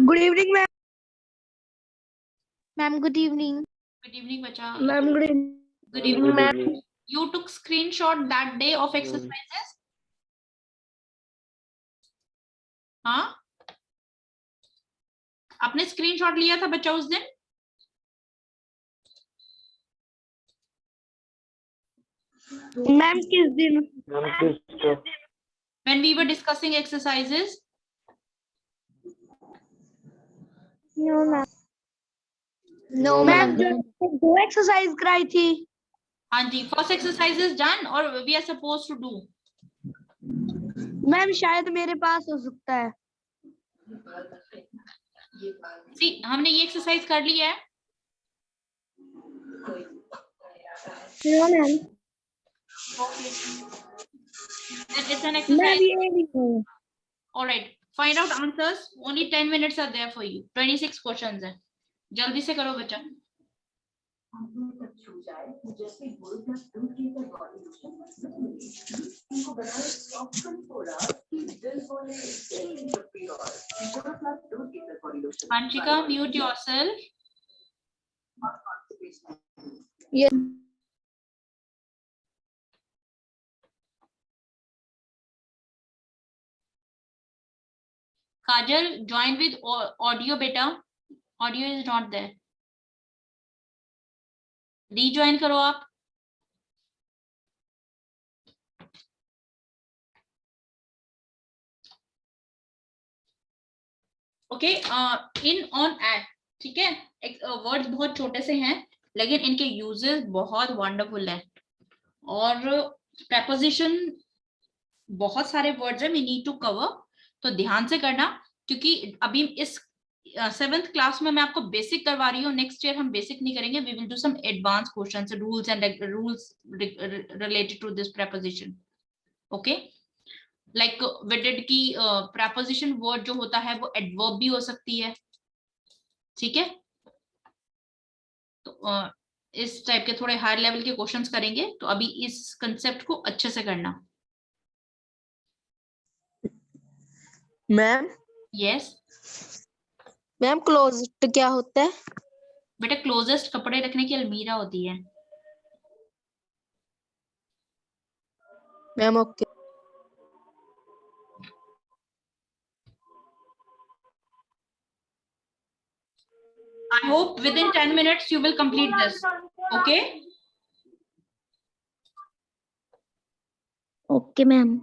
Good evening ma'am. Ma'am good evening. Good evening, bacha. Ma'am good evening. Good evening. Ma'am You took screenshot that day of exercises? हाँ, आपने screenshot लिया था बच्चा उस दिन? Ma'am किस दिन? When we were discussing exercises? No ma'am. No ma'am ma'am. जो 2 एक्सरसाइज कराई थी। हाँ जी, first exercise is done or we are supposed to do? Ma'am शायद मेरे पास हो सकता है। See, हमने ये एक्सरसाइज कर लिया है। No ma'am. Okay. Then it's an ma'am exercise. ये नहीं हूँ। All right. Find out answers. Only 10 minutes are there for you. 26 questions हैं। जल्दी से करो बच्चा। Vanshika, mute yourself. Yes. Kajal, join with audio beta. Audio is not there. Rejoin करो आप. ओके, इन ऑन एट, ठीक है। वर्ड्स बहुत छोटे से हैं लेकिन इनके यूजेस बहुत वंडरफुल है। और प्रेपोजिशन बहुत सारे वर्ड्स हैं, वी नीड टू कवर, तो ध्यान से करना, क्योंकि अभी इस 7th क्लास में मैं आपको बेसिक करवा रही हूँ। नेक्स्ट ईयर हम बेसिक नहीं करेंगे, we will do some advance questions, rules and rules related to this preposition. Okay, like विडेड की प्रेपोजिशन वर्ड जो होता है वो एडवर्ब भी हो सकती है, ठीक है। तो इस टाइप के थोड़े हायर लेवल के क्वेश्चंस करेंगे, तो अभी इस कंसेप्ट को अच्छे से करना। मैम यस मैम क्लोज्ड क्या होता है? बेटा, क्लोजेस्ट कपड़े रखने की अलमीरा होती है। Ma'am okay. I hope within 10 minutes you will complete this. Okay? Okay ma'am.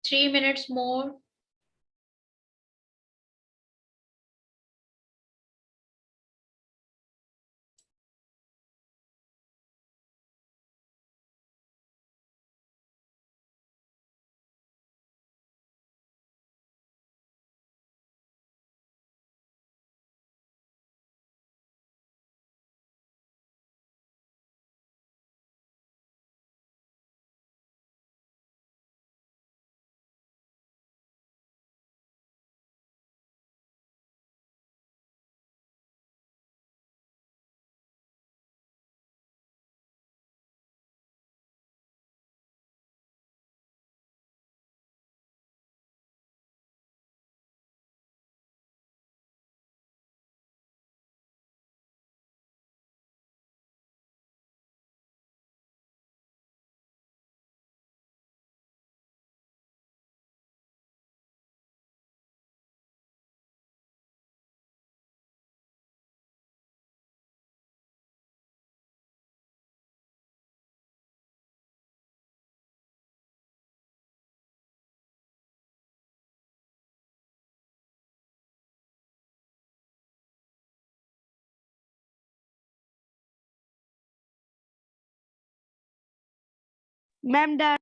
Three minutes more. Ma'am done.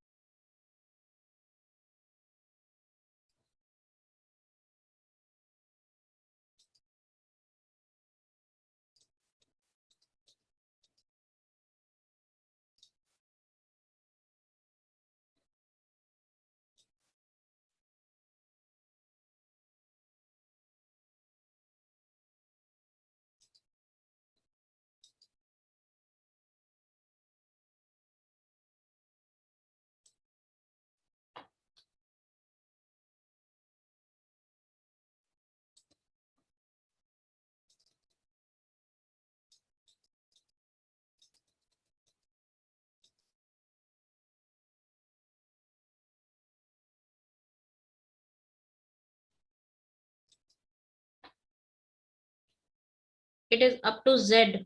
It is up to Z.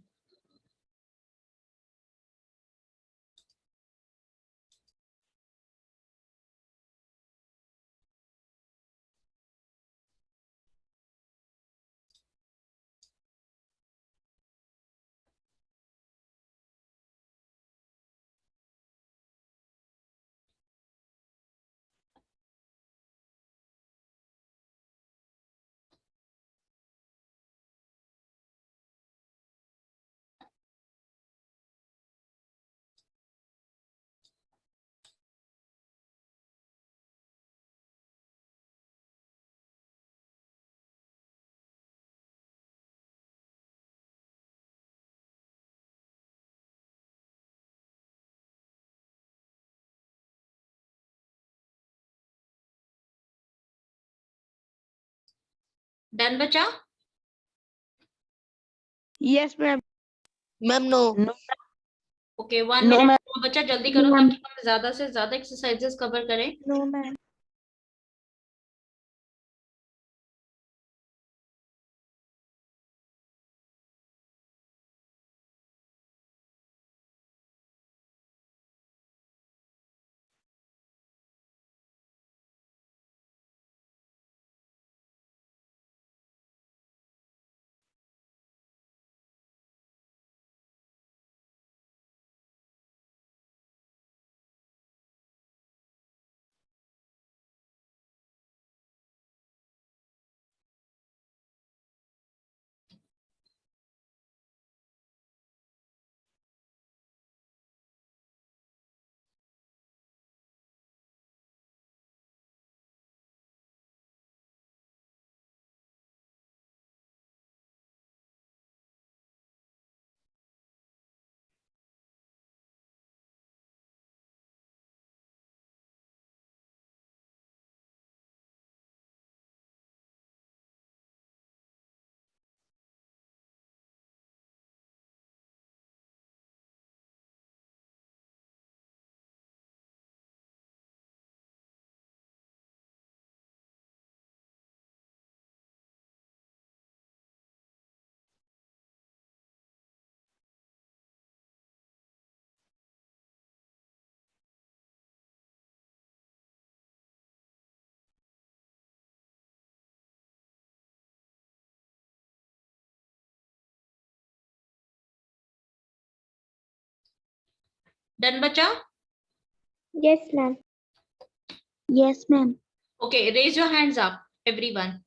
Done बच्चा? Yes ma'am. Ma'am no. Okay 1 No, minute. ma'am. बच्चा जल्दी करो ताकि हम ज्यादा से ज्यादा exercises cover करें। No, ma'am. डन बच्चा? Yes, ma'am. Yes, ma'am. Okay raise your hands up everyone.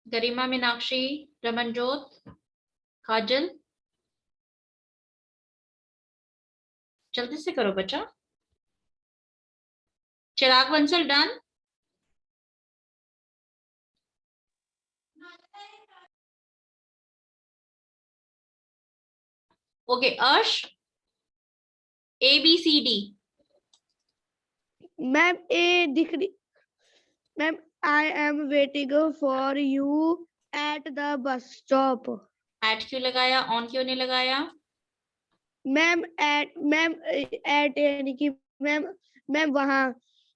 Garima, Meenakshi, Ramanjot, Kajal, जल्दी से करो बच्चा। Chirag Bansal done? Okay Arsh, ABCD। Ma'am A दिख रही। Ma'am I am waiting for you at the bus stop. At क्यों लगाया, ऑन क्यों नहीं लगाया? मैम एट यानी कि मैम मैम वहाँ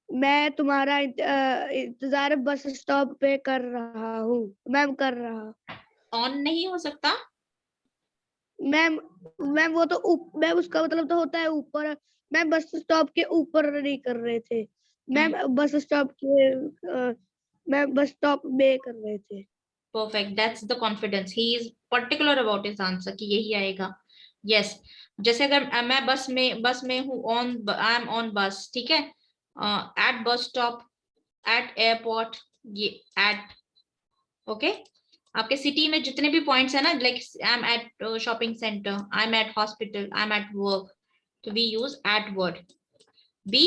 मैं तुम्हारा इंतजार बस स्टॉप पे कर रहा हूँ। मैम कर रहा। ऑन नहीं हो सकता? मैम मैम वो तो मैम उसका मतलब तो होता है ऊपर। मैम बस स्टॉप के ऊपर नहीं कर रहे थे मैम, बस स्टॉप के मैम बस स्टॉप में कर रहे थे। Perfect, that's the confidence, he is particular about his answer कि यही आएगा। यस, जैसे अगर मैं बस में हूँ, ऑन, आई एम ऑन बस, ठीक है, at bus stop, at airport, at okay, ओके। आपके सिटी में जितने भी पॉइंट्स है ना, like I am at shopping centre, I am at hospital, I am at work, तो we use at word. B,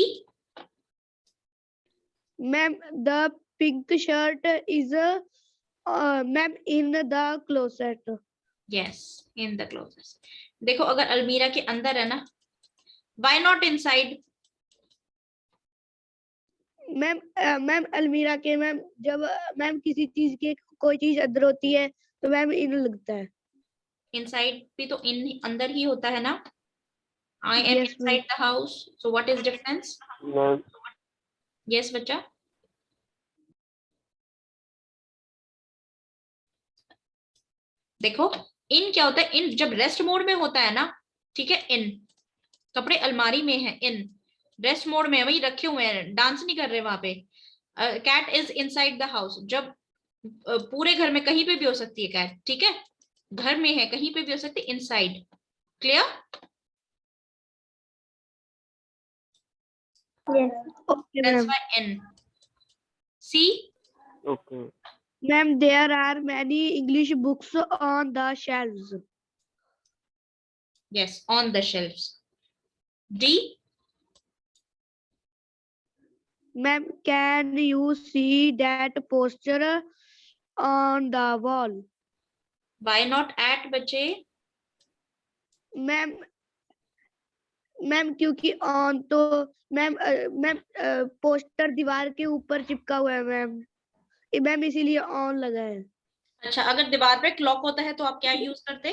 ma'am the pink shirt is ma'am in the closet. Yes, in the closet. देखो अगर अलमीरा के अंदर है ना, why not inside? Ma'am ma'am अलमीरा के मैम जब मैम किसी चीज के कोई चीज अंदर होती है तो मैम इन लगता है। इनसाइड भी तो इन अंदर ही होता है ना। I am yes ma'am. inside the house. So what is difference? Ma'am Yes, बच्चा। देखो इन क्या होता है, इन जब रेस्ट मोड में होता है ना, ठीक है, इन कपड़े अलमारी में है, इन रेस्ट मोड में है, वही रखे हुए हैं, डांस नहीं कर रहे वहां पे। Cat is inside the house, जब पूरे घर में कहीं पे भी हो सकती है कैट, ठीक है, घर में है कहीं पे भी हो सकती है, inside. Clear? Yes. Okay that's ma'am. Why in. C, okay ma'am there are many English books on the shelves. Yes, on the shelves. D, ma'am can you see that poster on the wall. Why not at बच्चे? Ma'am ma'am क्योंकि on तो ma'am ma'am poster दीवार के ऊपर चिपका हुआ है ma'am, ma'am इसीलिए ऑन लगा है। अच्छा, अगर दीवार पे क्लॉक होता है तो आप क्या यूज करते?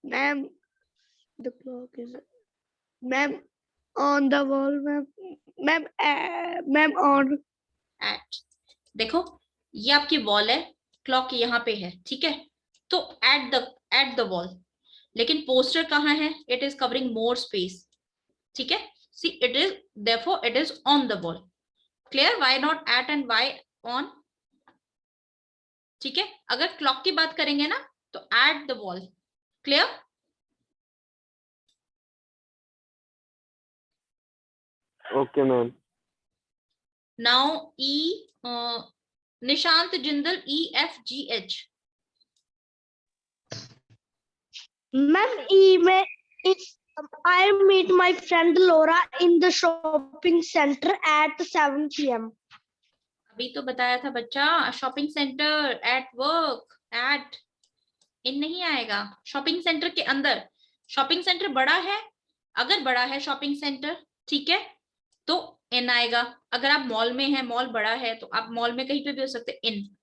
Ma'am the clock is ma'am on the wall ma'am, ma'am ma'am on. At. देखो ये आपकी वॉल है, क्लॉक यहाँ पे है, ठीक है, तो एट द वॉल। लेकिन पोस्टर कहाँ है? It is covering more space, ठीक है। See it is, therefore it is on the wall. Clear? Why not eight and why on? ठीक है, अगर क्लॉक की बात करेंगे ना तो at the wall. Clear? Okay ma'am. Now E, Nishant Jindal, EFGH। Ma'am, I meet my friend Laura in the shopping center at 7 p.m. अभी तो बताया था बच्चा, shopping centre, at work, at, in नहीं आएगा। शॉपिंग सेंटर के अंदर, शॉपिंग सेंटर बड़ा है, अगर बड़ा है शॉपिंग सेंटर, ठीक है, तो इन आएगा। अगर आप मॉल में है, मॉल बड़ा है, तो आप मॉल में कहीं पे भी हो सकते इन,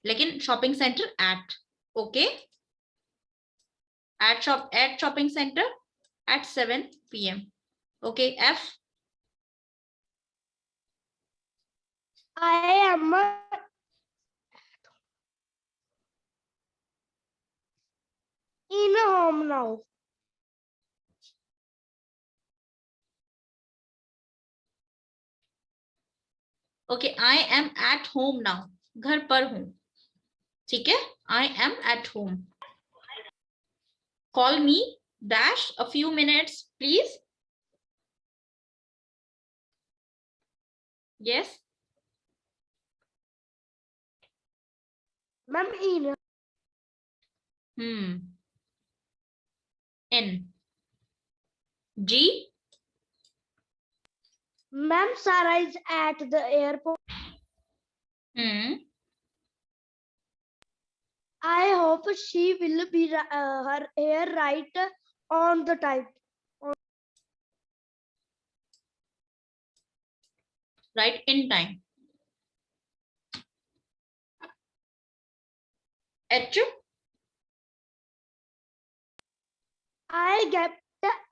लेकिन shopping centre at. Okay, at shopping centre at 7 PM। Okay, F, I am in home now. Okay, I am at home now, घर पर हूं, ठीक है, I am at home. Call me dash a few minutes please. Yes, Ma'am, in. N, G, Ma'am, Sarah is at the airport. I hope she will be her hair right on the time. right in time। H, I get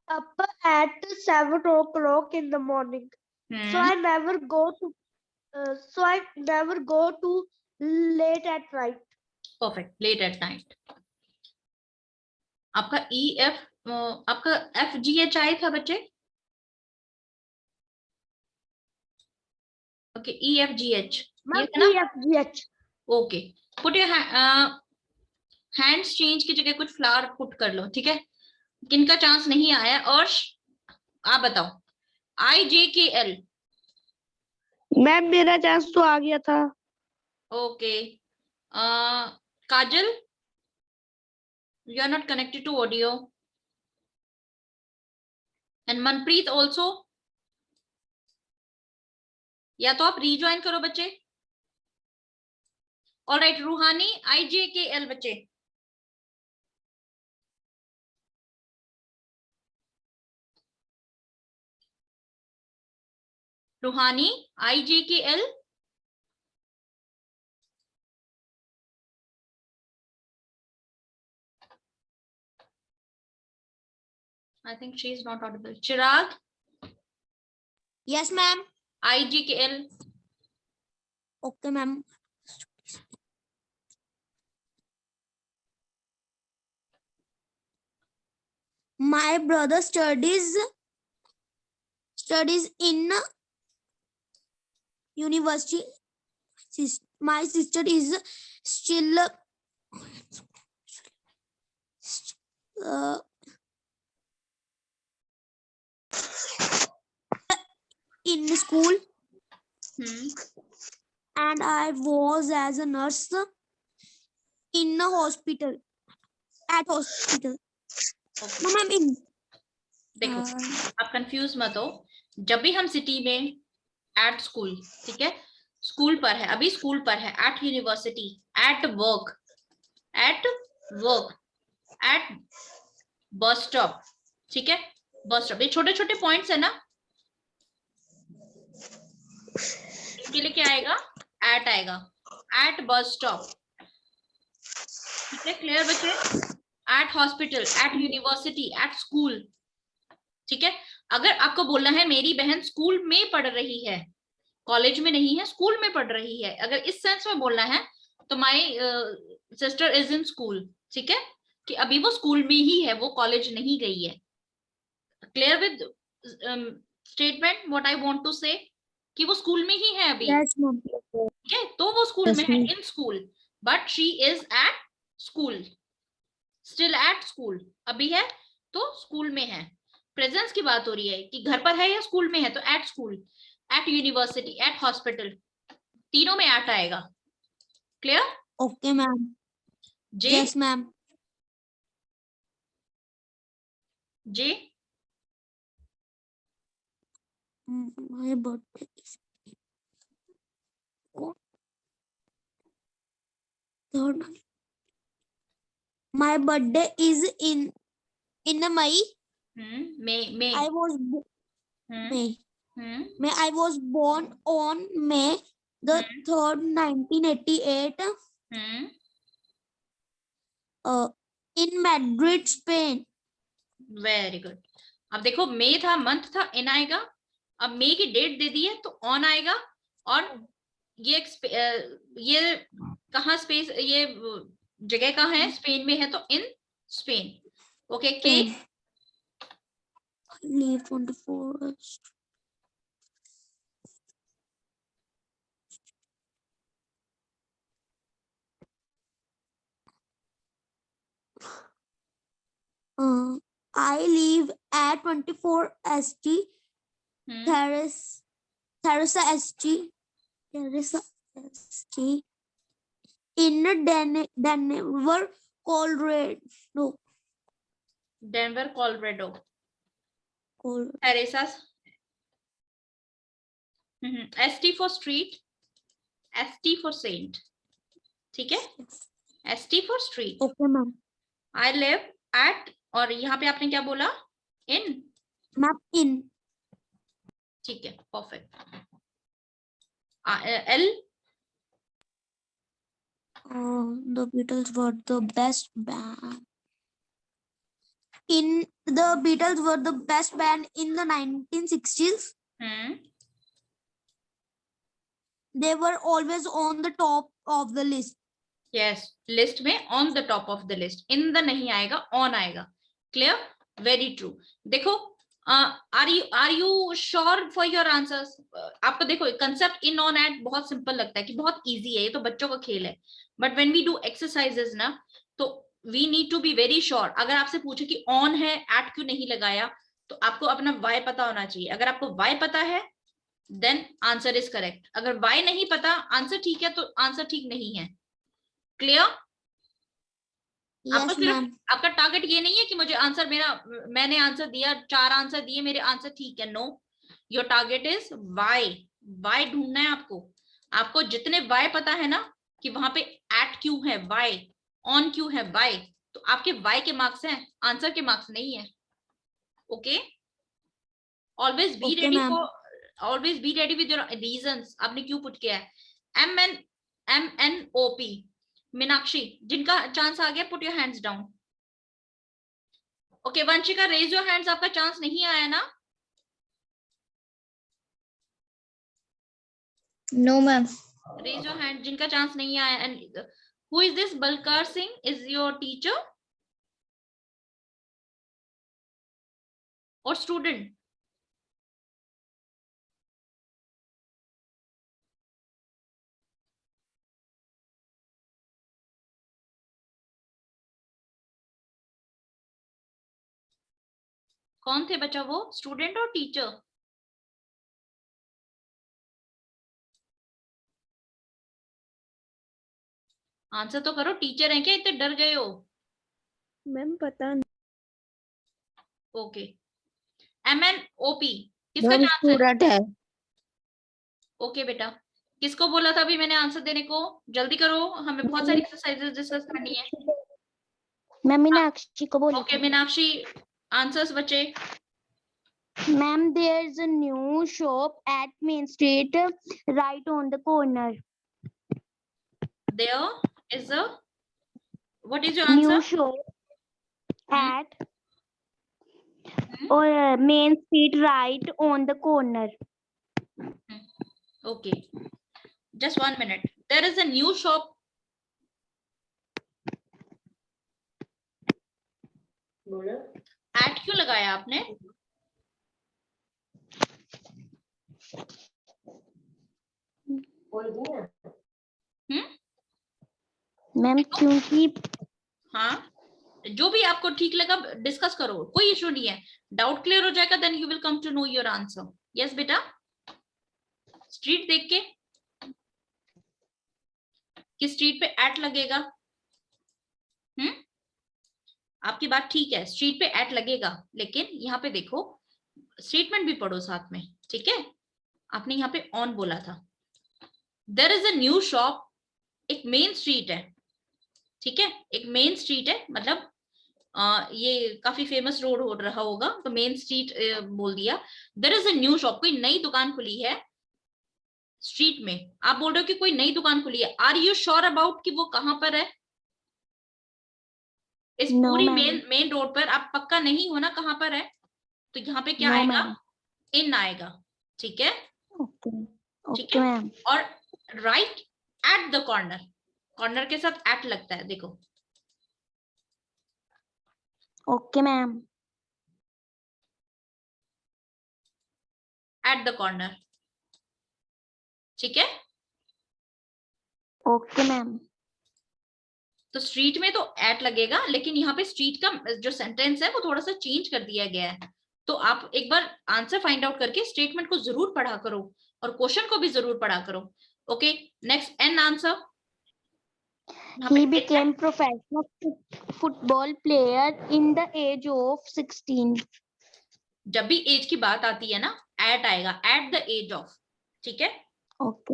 up at 7 o'clock in the morning, so I never go to late at night. perfect, late at night। आपका आपका FGHI था बच्चे? Okay, EFGH ये था ना? EFGH. Okay, put your hands change की जगह कुछ फ्लावर पुट कर लो, ठीक है? किनका चांस नहीं आया? और आप बताओ, IJKL। मैम मेरा चांस तो आ गया था। Okay, Kajal, you are not connected to audio, and Manpreet also। या तो आप रीज्वाइन करो बच्चे। ऑलराइट, रूहानी, IJKL बच्चे। रूहानी, IJKL। I think she is not audible. Chirag, Yes, ma'am. IJKL। Okay, ma'am. My brother studies in university. My sister is still in school, and I was as a nurse in a hospital. At hospital. Okay. No, ma'am. In देखो, आप confuse मत हो। जब भी हम city में eight school, ठीक है, स्कूल पर है, अभी स्कूल पर है, at university, at work, at bus stop, ठीक है, बस स्टॉप, ये छोटे छोटे पॉइंट्स है ना, इसके लिए क्या आएगा? एट आएगा, एट बस स्टॉप, ठीक है? क्लियर बच्चे? At hospital, at university, at school, ठीक है? अगर आपको बोलना है मेरी बहन स्कूल में पढ़ रही है, कॉलेज में नहीं है, स्कूल में पढ़ रही है, अगर इस सेंस में बोलना है तो my sister is in school, ठीक है, कि अभी वो स्कूल में ही है, वो कॉलेज नहीं गई है। Clear with statement what I want to say, कि वो स्कूल में ही है अभी, yes, ma'am. ठीक है? तो वो स्कूल में है, in school, but she is at school, still at school, अभी है तो स्कूल में है। प्रेजेंस की बात हो रही है कि घर पर है या स्कूल में है, तो at school, at university, at hospital, तीनों में एट आएगा। Clear? Okay, ma'am. J, Yes, ma'am. J, My birthday is third. My birthday is in May. May, I was May. May I was born on May the 3rd, 1988. In Madrid, Spain. Very good. अब देखो, मे था, month था, इन आएगा, अब मे की date दे दी है तो on आएगा, और ये कहाँ स्पेस, ये जगह कहाँ है? स्पेन में है, तो in Spain. Okay, cake, Leave 24. I live at 24 ST, Theresa ST, in Denver, Colorado. Denver, Colorado, Teresa, ST for street, ST for saint, ठीक है, ST for street. Okay, ma'am. I live at, और यहाँ पे आपने क्या बोला? इन, Ma'am, in. ठीक है, perfect. L, The Beatles were the best band. The Beatles were the best band in the 1960s. They were always on the top of the list. Yes, list में on the top of the list, in the नहीं आएगा, on आएगा। Clear, very true. देखो, are you sure for your answers? आपको देखो concept in on at बहुत simple लगता है कि बहुत इजी है, ये तो बच्चों का खेल है, but when we do exercises ना, तो we need to be very sure. अगर आपसे पूछे कि ऑन है, एट क्यों नहीं लगाया, तो आपको अपना वाई पता होना चाहिए। अगर आपको वाई पता है देन आंसर इज करेक्ट, अगर वाई नहीं पता, आंसर ठीक है तो आंसर ठीक नहीं है। क्लियर? आपको सिर्फ आपका टारगेट ये नहीं है कि मुझे आंसर मैंने आंसर दिया, 4 आंसर दिए, मेरे आंसर ठीक है। No, your target is Y. Y ढूंढना है आपको। आपको जितने वाई पता है ना कि वहां पे एट क्यों है, वाई ऑन क्यों है, वाई, तो आपके वाई के मार्क्स हैं, आंसर के मार्क्स नहीं है। Okay, always be ready for, always be ready with your reasons. आपने क्यों पुट किया है? MNOP, मीनाक्षी, जिनका चांस आ गया put your hands down. Okay, Vanshika raise your hands, आपका चांस नहीं आया ना? No ma'am. Raise your hand जिनका चांस नहीं आया। And who is this? Balkar Singh is your teacher or student? कौन थे बच्चा वो, स्टूडेंट और टीचर? आंसर तो करो, टीचर हैं क्या, इतने डर गए हो? मैम पता नहीं। ओके, MNOP किसका चांस है? ओके बेटा, किसको बोला था अभी मैंने आंसर देने को? जल्दी करो, हमें बहुत सारी एक्सरसाइजेस डिस्कस करनी है। मैम मीनाक्षी को बोली ओके मीनाक्षी, आंसर्स बचे। Ma'am there is a new shop at main street right on the corner. There is a, what is your new answer? Shop at main street right on the corner. Okay, just 1 minute. There is a new shop. At क्यों लगाया आपने? Ma'am क्योंकि हाँ, जो भी आपको ठीक लगा डिस्कस करो, कोई इशू नहीं है। डाउट क्लियर हो जाएगा, then you will come to know your answer. Yes बेटा, स्ट्रीट देख के कि स्ट्रीट पे एट लगेगा। आपकी बात ठीक है, स्ट्रीट पे एट लगेगा, लेकिन यहाँ पे देखो स्टेटमेंट भी पढ़ो साथ में, ठीक है? आपने यहाँ पे ऑन बोला था। There is a new shop, एक मेन स्ट्रीट है, ठीक है? एक मेन स्ट्रीट है, मतलब ये काफी फेमस रोड हो रहा होगा, तो मेन स्ट्रीट बोल दिया। There is a new shop, कोई नई दुकान खुली है स्ट्रीट में। आप बोल रहे हो कि कोई नई दुकान खुली है, आर यू श्योर अबाउट कि वो कहां पर है? इस पूरी मेन रोड पर आप पक्का नहीं हो ना कहां पर है? तो यहाँ पे क्या आएगा? इन आएगा, ठीक है? ठीक है, और right at the corner, corner के साथ एट लगता है, देखो। Okay ma'am. At the corner, ठीक है? Okay ma'am. तो स्ट्रीट में तो एट लगेगा, लेकिन यहाँ पे स्ट्रीट का जो सेंटेंस है वो थोड़ा सा चेंज कर दिया गया है। तो आप एक बार आंसर फाइंड आउट करके स्टेटमेंट को जरूर पढ़ा करो और क्वेश्चन को भी जरूर पढ़ा करो। Okay, next an answer. He became professional football player in the age of 16. जब भी एज की बात आती है ना, एट आएगा, एट द एज ऑफ, ठीक है? Okay.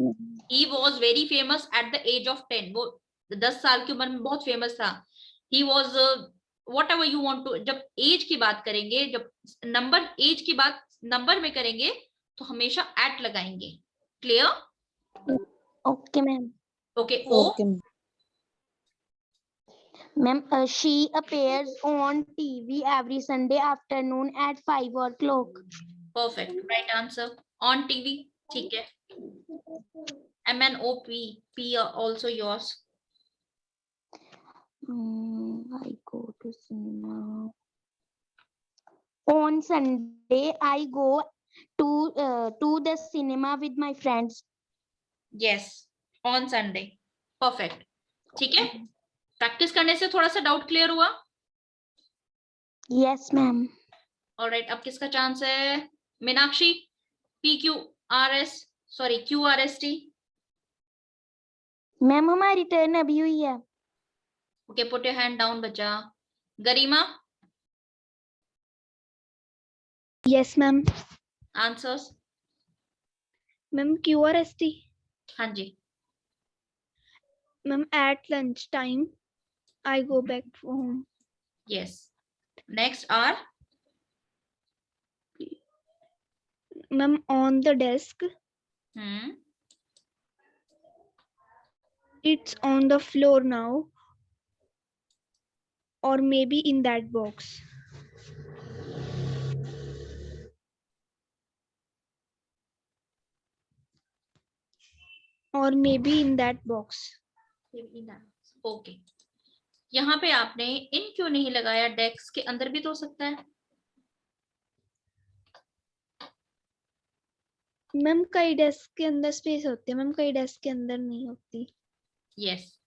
He was very famous at the age of 10. वो 10 साल की उम्र में बहुत फेमस था। He was whatever you want to, जब एज की बात करेंगे, जब नंबर एज की बात नंबर में करेंगे तो हमेशा एट लगाएंगे। Clear? Okay ma'am. Okay, oh ma'am she appears on TV every Sunday afternoon at 5 o'clock. Perfect, right answer, on TV, ठीक है? MNOP, P also yours. I go to cinema. On Sunday, I go to the cinema with my friends. Yes, on Sunday. Perfect. ठीक है, practice करने से थोड़ा सा doubt clear हुआ. Yes, ma'am. Alright, अब किसका चांस है? मीनाक्षी, QRST. मैम हमारी टर्न अभी हुई है. Okay, put your hand down बच्चा. गरिमा, Yes, ma'am. Answers. Ma'am, QRST. हाँ जी. Ma'am, at lunchtime, I go back home. Yes. Next are Ma'am, on the desk. It's on the floor now. Or maybe in that box. Or maybe in that box. Okay. यहाँ पे आपने इन क्यों नहीं लगाया? Desk के अंदर भी तो हो सकता है. मैम कई डेस्क के अंदर स्पेस होती है, मैम कई डेस्क के अंदर नहीं होती. यस.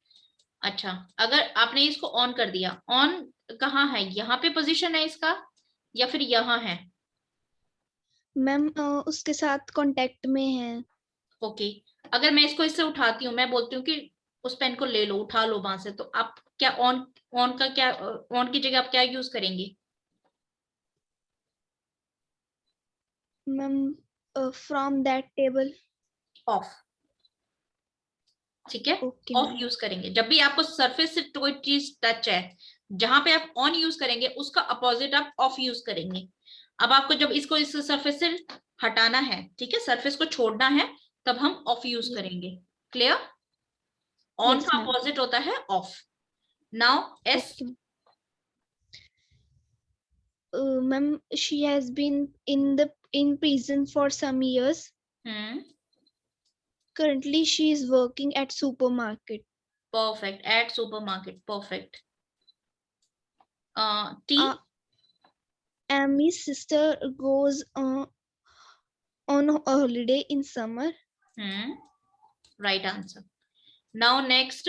अच्छा, अगर आपने इसको ऑन कर दिया, ऑन कहाँ है? यहाँ पे पोजीशन है इसका या फिर यहाँ है? मैम उसके साथ कांटेक्ट में है. ओके. अगर मैं इसको इससे उठाती हूँ, मैं बोलती हूँ कि उस पेन को ले लो, उठा लो वहां से, तो आप क्या ऑन का क्या, ऑन की जगह आप क्या यूज करेंगे? Ma'am from that table. Of. ठीक है, ओके ऑफ मैम. यूज करेंगे. जब भी आपको सरफेस से कोई चीज टच है, जहां पे आप ऑन यूज करेंगे उसका अपोजिट आप ऑफ यूज करेंगे. अब आपको जब इसको इस सरफेस से हटाना है, ठीक है, सरफेस को छोड़ना है, तब हम ऑफ यूज करेंगे. क्लियर? ऑन का अपोजिट होता है of. Now S. Ma'am she has been in prison for some years. Currently she is working at supermarket. Perfect. At supermarket. Perfect. T. Amy's sister goes on holiday in summer. Right answer. Now next,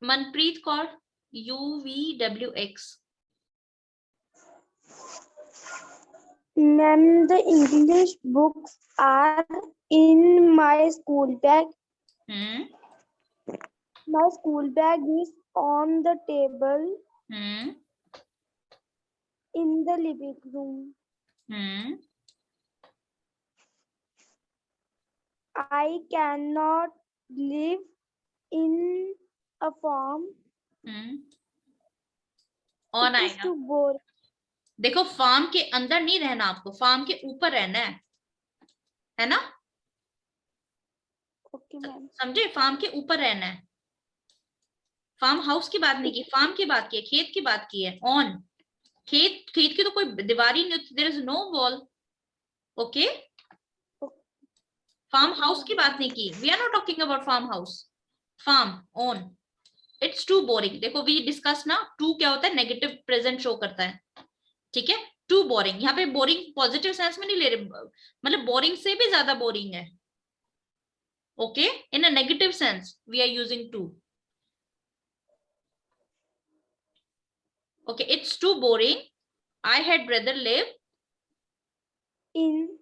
Manpreet Kaur, UVWX. Ma'am, the English books are in my school bag. My school bag is on the table in the living room. I cannot live in a farm. On It is आएगा. too boring. देखो, farm के अंदर नहीं रहना, आपको farm के ऊपर रहना है ना? Okay, ma'am. समझे? फार्म के ऊपर रहना है. फार्म हाउस की बात नहीं की, फार्म की बात की है, खेत की बात की है. ऑन. खेत की तो कोई दीवार ही नहीं होती. There is no wall. Okay, farm house की बात नहीं की. We are not talking about farm house. Farm on. It's too boring. देखो, वी डिस्कस ना, टू क्या होता है? नेगेटिव प्रेजेंट शो करता है. ठीक है, टू बोरिंग. यहाँ पे बोरिंग पॉजिटिव सेंस में नहीं ले रहे, मतलब बोरिंग से भी ज्यादा बोरिंग है. Okay, in a negative sense we are using too. Okay, it's too boring. I had rather live In